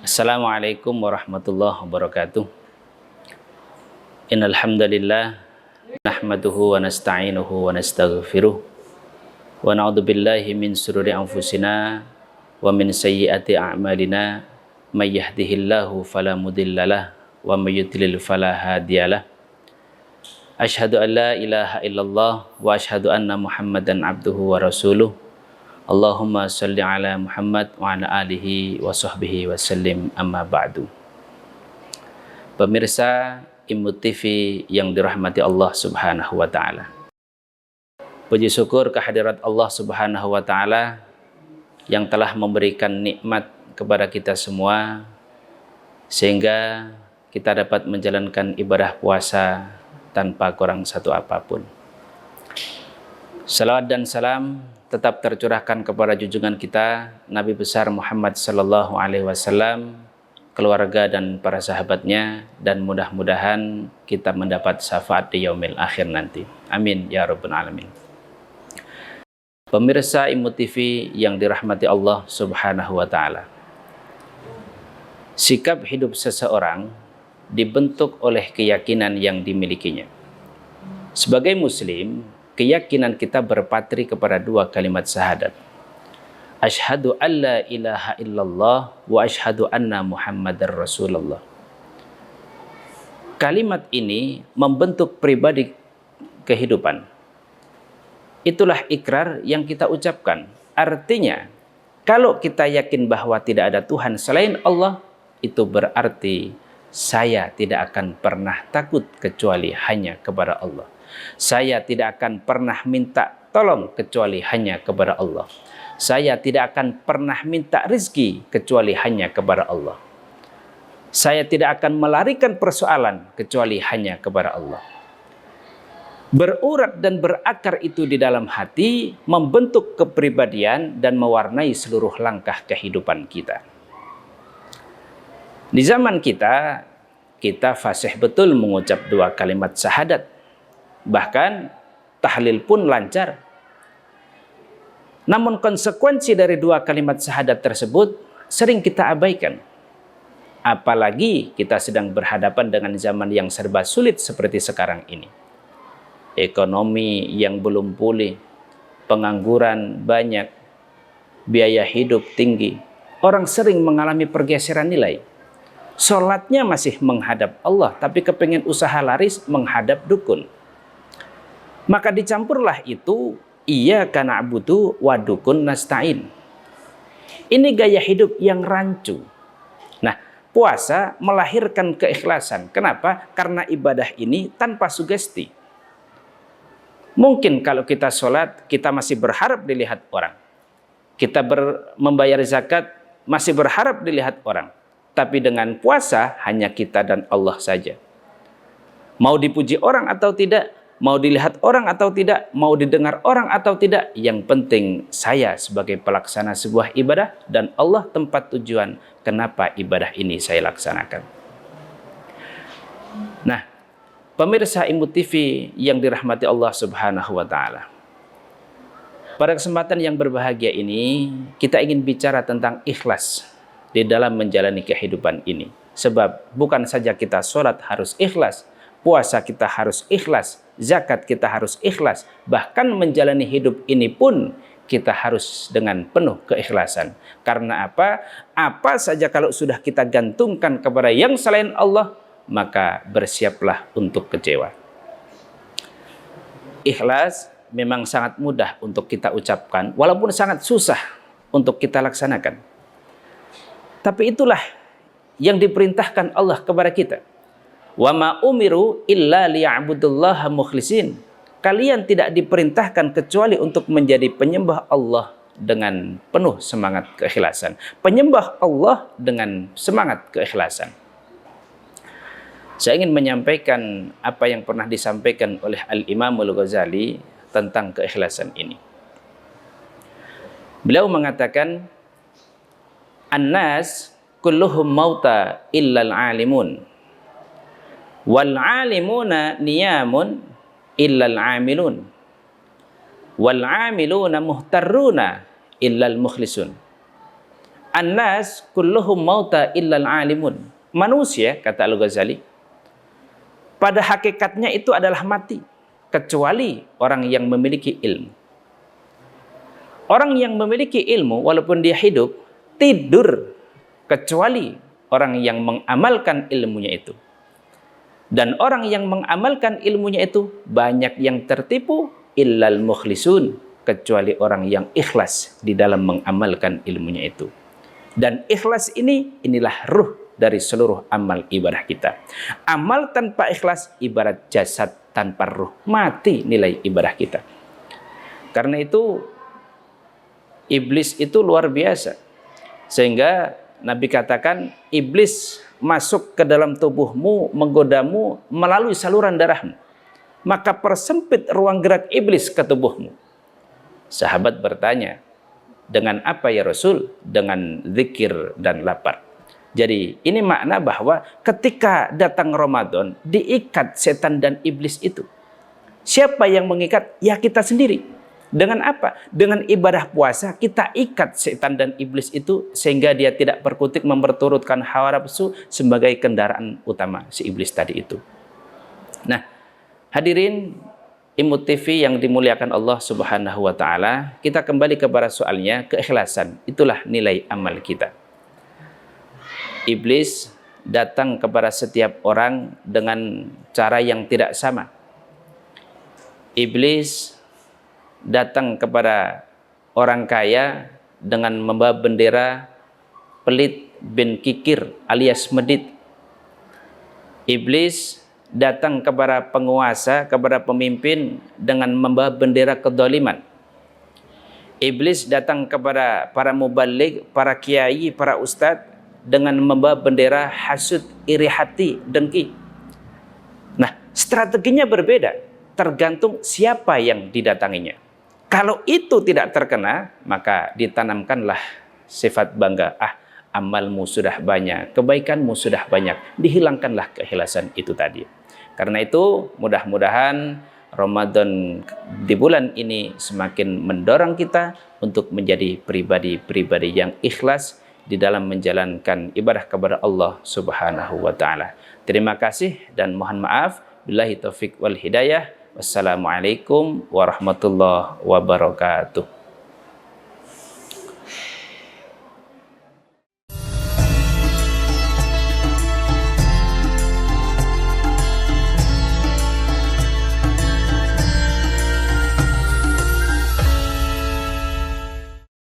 Assalamualaikum warahmatullahi wabarakatuh. Innal hamdalillah nahmaduhu wa nasta'inuhu wa nastaghfiruh wa na'udzu billahi min shururi anfusina wa min sayyiati a'malina may yahdihillahu fala mudhillalah wa may yudlil fala hadiyalah. Asyhadu an la ilaha illallah wa asyhadu anna Muhammadan abduhu wa rasuluh. Allahumma salli ala Muhammad wa ala alihi wa sahbihi wa sallim, amma ba'du. Pemirsa Imut TV yang dirahmati Allah Subhanahu wa taala. Puji syukur kehadirat Allah Subhanahu wa taala yang telah memberikan nikmat kepada kita semua sehingga kita dapat menjalankan ibadah puasa tanpa kurang satu apapun. Salawat dan salam tetap tercurahkan kepada junjungan kita Nabi besar Muhammad sallallahu alaihi wasallam, keluarga dan para sahabatnya, dan mudah-mudahan kita mendapat syafaat di yaumil akhir nanti. Amin ya rabbal alamin. Pemirsa Imut TV yang dirahmati Allah Subhanahu wa taala. Sikap hidup seseorang dibentuk oleh keyakinan yang dimilikinya. Sebagai muslim, keyakinan kita berpatri kepada dua kalimat syahadat. Asyhadu an la ilaha illallah wa asyhadu anna Muhammadar Rasulullah. Kalimat ini membentuk pribadi kehidupan. Itulah ikrar yang kita ucapkan. Artinya, kalau kita yakin bahwa tidak ada Tuhan selain Allah, itu berarti saya tidak akan pernah takut kecuali hanya kepada Allah. Saya tidak akan pernah minta tolong kecuali hanya kepada Allah. Saya tidak akan pernah minta rizki kecuali hanya kepada Allah. Saya tidak akan melarikan persoalan kecuali hanya kepada Allah. Berurat dan berakar itu di dalam hati, membentuk kepribadian dan mewarnai seluruh langkah kehidupan kita. Di zaman kita fasih betul mengucap dua kalimat syahadat. Bahkan tahlil pun lancar. Namun konsekuensi dari dua kalimat syahadat tersebut sering kita abaikan. Apalagi kita sedang berhadapan dengan zaman yang serba sulit seperti sekarang ini. Ekonomi yang belum pulih, pengangguran banyak, biaya hidup tinggi. Orang sering mengalami pergeseran nilai. Sholatnya masih menghadap Allah, tapi kepengen usaha laris menghadap dukun. Maka dicampurlah itu, iyyaka na'budu wa dukun nasta'in. Ini gaya hidup yang rancu. Nah, puasa melahirkan keikhlasan. Kenapa? Karena ibadah ini tanpa sugesti. Mungkin kalau kita sholat, kita masih berharap dilihat orang. Kita membayar zakat, masih berharap dilihat orang. Tapi dengan puasa, hanya kita dan Allah saja. Mau dipuji orang atau tidak, mau dilihat orang atau tidak, mau didengar orang atau tidak, yang penting saya sebagai pelaksana sebuah ibadah dan Allah tempat tujuan kenapa ibadah ini saya laksanakan. Nah, pemirsa Imut TV yang dirahmati Allah Subhanahu wa taala. Pada kesempatan yang berbahagia ini, kita ingin bicara tentang ikhlas di dalam menjalani kehidupan ini. Sebab bukan saja kita sholat harus ikhlas, puasa kita harus ikhlas, zakat kita harus ikhlas, bahkan menjalani hidup ini pun kita harus dengan penuh keikhlasan. Karena apa? Apa saja kalau sudah kita gantungkan kepada yang selain Allah, maka bersiaplah untuk kecewa. Ikhlas memang sangat mudah untuk kita ucapkan, walaupun sangat susah untuk kita laksanakan. Tapi itulah yang diperintahkan Allah kepada kita. Wa ma umiru illa liya'budullaha mukhlisin. Kalian tidak diperintahkan kecuali untuk menjadi penyembah Allah dengan penuh semangat keikhlasan. Penyembah Allah dengan semangat keikhlasan. Saya ingin menyampaikan apa yang pernah disampaikan oleh Al-Imam Al-Ghazali tentang keikhlasan ini. Beliau mengatakan, An-nas kulluhum mauta illal alimun. Wal alimuna niyamun illal amilun. Wal amiluna muhtarruna illal mukhlisun. An-nas kulluhum mauta illal alimun. Manusia, kata Al-Ghazali, pada hakikatnya itu adalah mati, kecuali orang yang memiliki ilmu. Orang yang memiliki ilmu, walaupun dia hidup, tidur, kecuali orang yang mengamalkan ilmunya itu. Dan orang yang mengamalkan ilmunya itu, banyak yang tertipu, illal mukhlisun, kecuali orang yang ikhlas di dalam mengamalkan ilmunya itu. Dan ikhlas inilah ruh dari seluruh amal ibadah kita. Amal tanpa ikhlas ibarat jasad tanpa ruh, mati nilai ibadah kita. Karena itu iblis itu luar biasa, sehingga Nabi katakan iblis masuk ke dalam tubuhmu, menggodamu melalui saluran darahmu, maka persempit ruang gerak iblis ke tubuhmu. Sahabat bertanya, dengan apa ya Rasul? Dengan zikir dan lapar. Jadi ini makna bahwa ketika datang Ramadan, diikat setan dan iblis itu. Siapa yang mengikat? Ya kita sendiri. Dengan apa? Dengan ibadah puasa kita ikat setan dan iblis itu, sehingga dia tidak berkutik memperturutkan hawa nafsu sebagai kendaraan utama si iblis tadi itu. Nah, hadirin Imut TV yang dimuliakan Allah Subhanahu wa taala, kita kembali kepada soalnya, keikhlasan itulah nilai amal kita. Iblis datang kepada setiap orang dengan cara yang tidak sama. Iblis datang kepada orang kaya dengan membawa bendera pelit bin kikir alias medit. Iblis datang kepada penguasa, kepada pemimpin dengan membawa bendera kedoliman. Iblis datang kepada para mubaligh, para kiai, para ustadz dengan membawa bendera hasud, iri hati, dengki. Nah, strateginya berbeda, tergantung siapa yang didatanginya. Kalau itu tidak terkena, maka ditanamkanlah sifat bangga. Amalmu sudah banyak, kebaikanmu sudah banyak, dihilangkanlah keikhlasan itu tadi. Karena itu mudah-mudahan Ramadan di bulan ini semakin mendorong kita untuk menjadi pribadi-pribadi yang ikhlas di dalam menjalankan ibadah kepada Allah Subhanahu wa taala. Terima kasih dan mohon maaf. Billahi taufik wal hidayah. Wassalamualaikum warahmatullahi wabarakatuh.